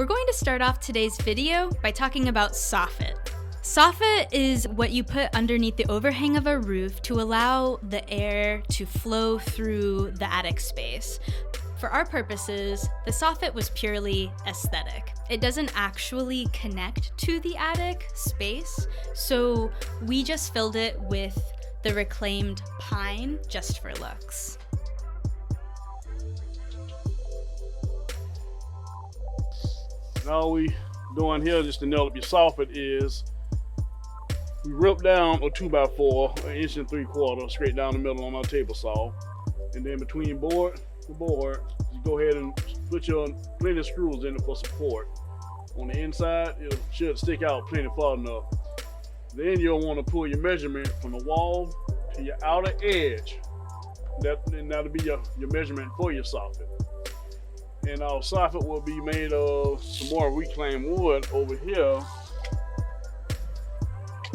We're going to start off today's video by talking about soffit. Soffit is what you put underneath the overhang of a roof to allow the air to flow through the attic space. For our purposes, the soffit was purely aesthetic. It doesn't actually connect to the attic space, so we just filled it with the reclaimed pine just for looks. And all we doing here just to nail up your soffit is we rip down a 2x4, an 1 3/4 straight down the middle on our table saw, and then between board to board, you go ahead and put your plenty of screws in it for support. On the inside, it should stick out plenty far enough. Then you'll want to pull your measurement from the wall to your outer edge. That'll be your measurement for your soffit. And our soffit will be made of some more reclaimed wood over here,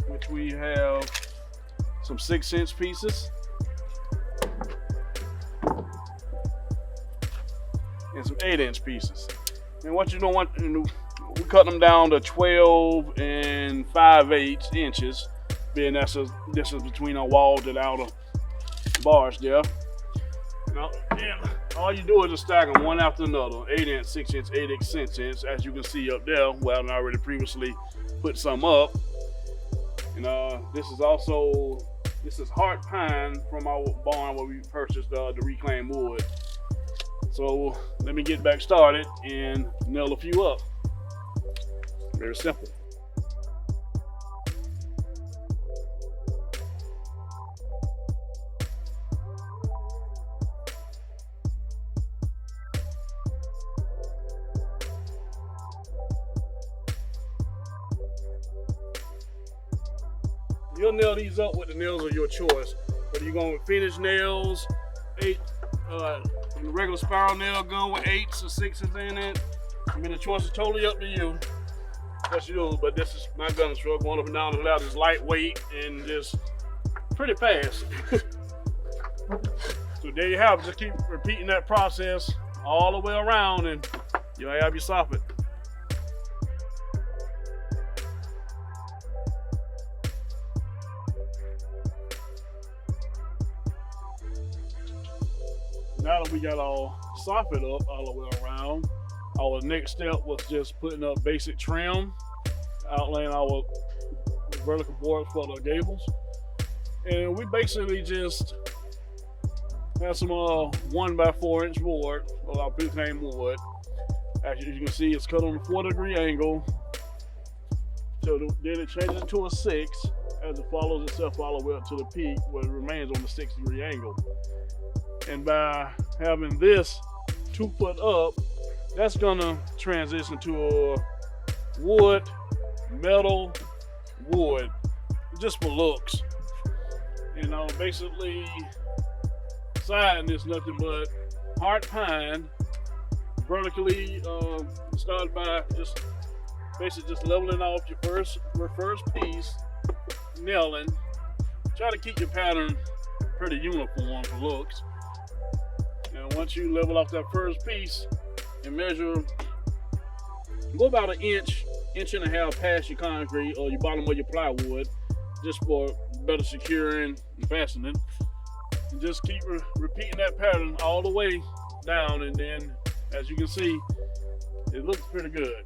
which we have some 6-inch pieces and some 8-inch pieces. And what you don't want, we cut them down to 12 and 5/8 inches, being that's a distance between our wall to the outer bars there. Now, all you do is just stack them one after another, 8-inch, 6-inch, 8-inch, 6-inch, as you can see up there. Well, I already previously put some up. And this is hard pine from our barn where we purchased the reclaimed wood. So let me get back started and nail a few up. Very simple. You'll nail these up with the nails of your choice. Whether you're going with finish nails, and the regular spiral nail gun with 8s or 6s in it. I mean, the choice is totally up to you. What you do, but this is my gun stroke, going up and down the ladder is lightweight and just pretty fast. So there you have it. Just keep repeating that process all the way around and you'll have your soffit. Now that we got our soffit up all the way around, our next step was just putting up basic trim, outlaying our vertical boards for the gables. And we basically just have some 1x4 board of our reclaimed wood. As you can see, it's cut on a 4-degree angle. So then it changes to a 6 as it follows itself all the way up to the peak where it remains on the 6-degree angle. And by having this 2 foot up, that's gonna transition to a wood, metal, wood, just for looks. You know, basically, siding is nothing but hard pine, vertically started by just leveling off your first piece, nailing. Try to keep your pattern pretty uniform for looks. And once you level off that first piece and measure, go about an inch and a half past your concrete or your bottom of your plywood, just for better securing and fastening. And just keep repeating that pattern all the way down, and then as you can see, it looks pretty good.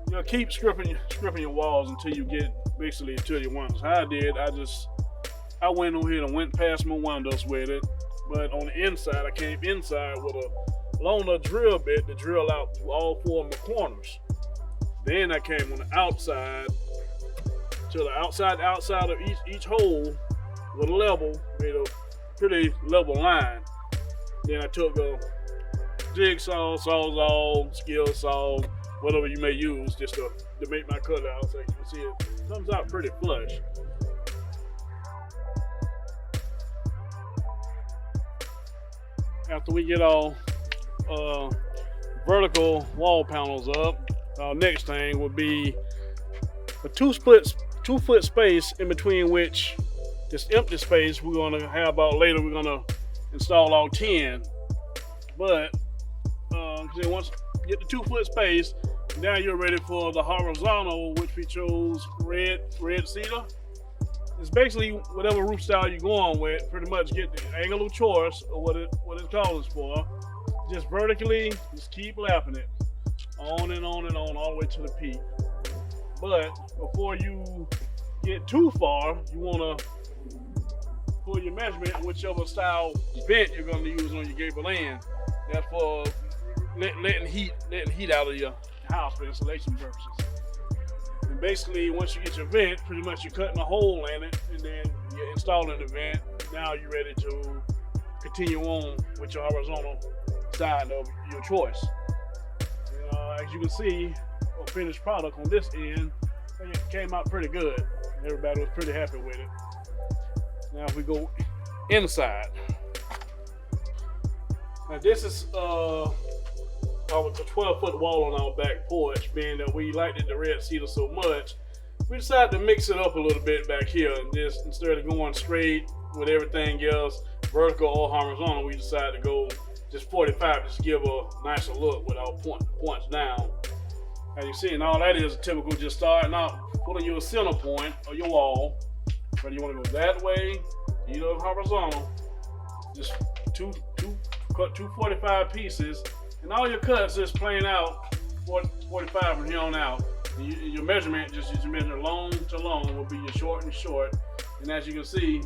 You know, keep stripping your walls until you get basically to your windows. How I did, I went over here and went past my windows with it. But on the inside, I came inside with a longer drill bit to drill out through all 4 of my corners. Then I came on the outside to the outside of each hole with a level, made a pretty level line. Then I took a jigsaw, sawzall, skill saw, whatever you may use, just to make my cutout so you can see it comes out pretty flush. After we get all vertical wall panels up, our next thing would be a 2 foot space in between which this empty space we're going to have out later. We're going to install all 10, but once get the 2-foot space. Now you're ready for the horizontal, which we chose red cedar. It's basically whatever roof style you're going with. Pretty much get the angle of choice or what it calls for. Just vertically, just keep lapping it on and on and on all the way to the peak. But before you get too far, you want to pull your measurement, whichever style vent you're going to use on your gable end. That's for letting heat out of your house for insulation purposes. And basically, once you get your vent, pretty much you're cutting a hole in it, and then you're installing the vent. Now you're ready to continue on with your horizontal side of your choice. As you can see, a finished product on this end, it came out pretty good. Everybody was pretty happy with it. Now if we go inside. Now this is our 12-foot wall on our back porch. Being that we liked the red cedar so much, we decided to mix it up a little bit back here. And just instead of going straight with everything else, vertical or horizontal, we decided to go just 45, just give a nicer look with our points down. As you see, and all that is typical, just starting out, pulling your center point of your wall. Whether you want to go that way, either horizontal, just cut 245 pieces, and all your cuts just plain out 45 from here on out. And your measurement, just you measure long to long, will be your short and short. And as you can see,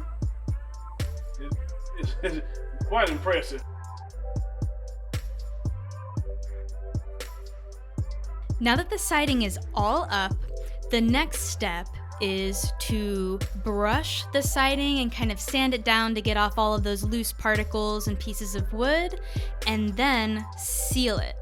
it's quite impressive. Now that the siding is all up, the next step is to brush the siding and kind of sand it down to get off all of those loose particles and pieces of wood, and then seal it.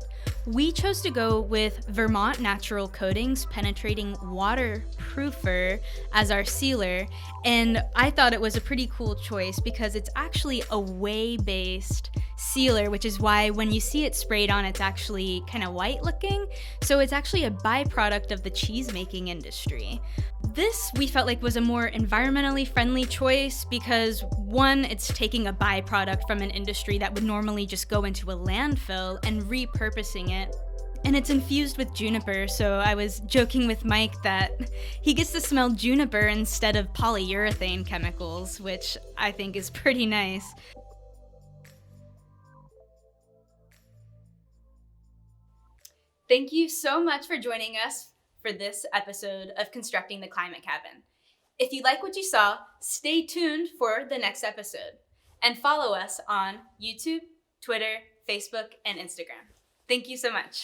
We chose to go with Vermont Natural Coatings Penetrating Waterproofer as our sealer, and I thought it was a pretty cool choice because it's actually a whey-based sealer, which is why when you see it sprayed on, it's actually kind of white looking. So it's actually a byproduct of the cheese making industry. This we felt like was a more environmentally friendly choice because one, it's taking a byproduct from an industry that would normally just go into a landfill and repurposing it. And it's infused with juniper, so I was joking with Mike that he gets to smell juniper instead of polyurethane chemicals, which I think is pretty nice. Thank you so much for joining us for this episode of Constructing the Climate Cabin. If you like what you saw, stay tuned for the next episode and follow us on YouTube, Twitter, Facebook, and Instagram. Thank you so much.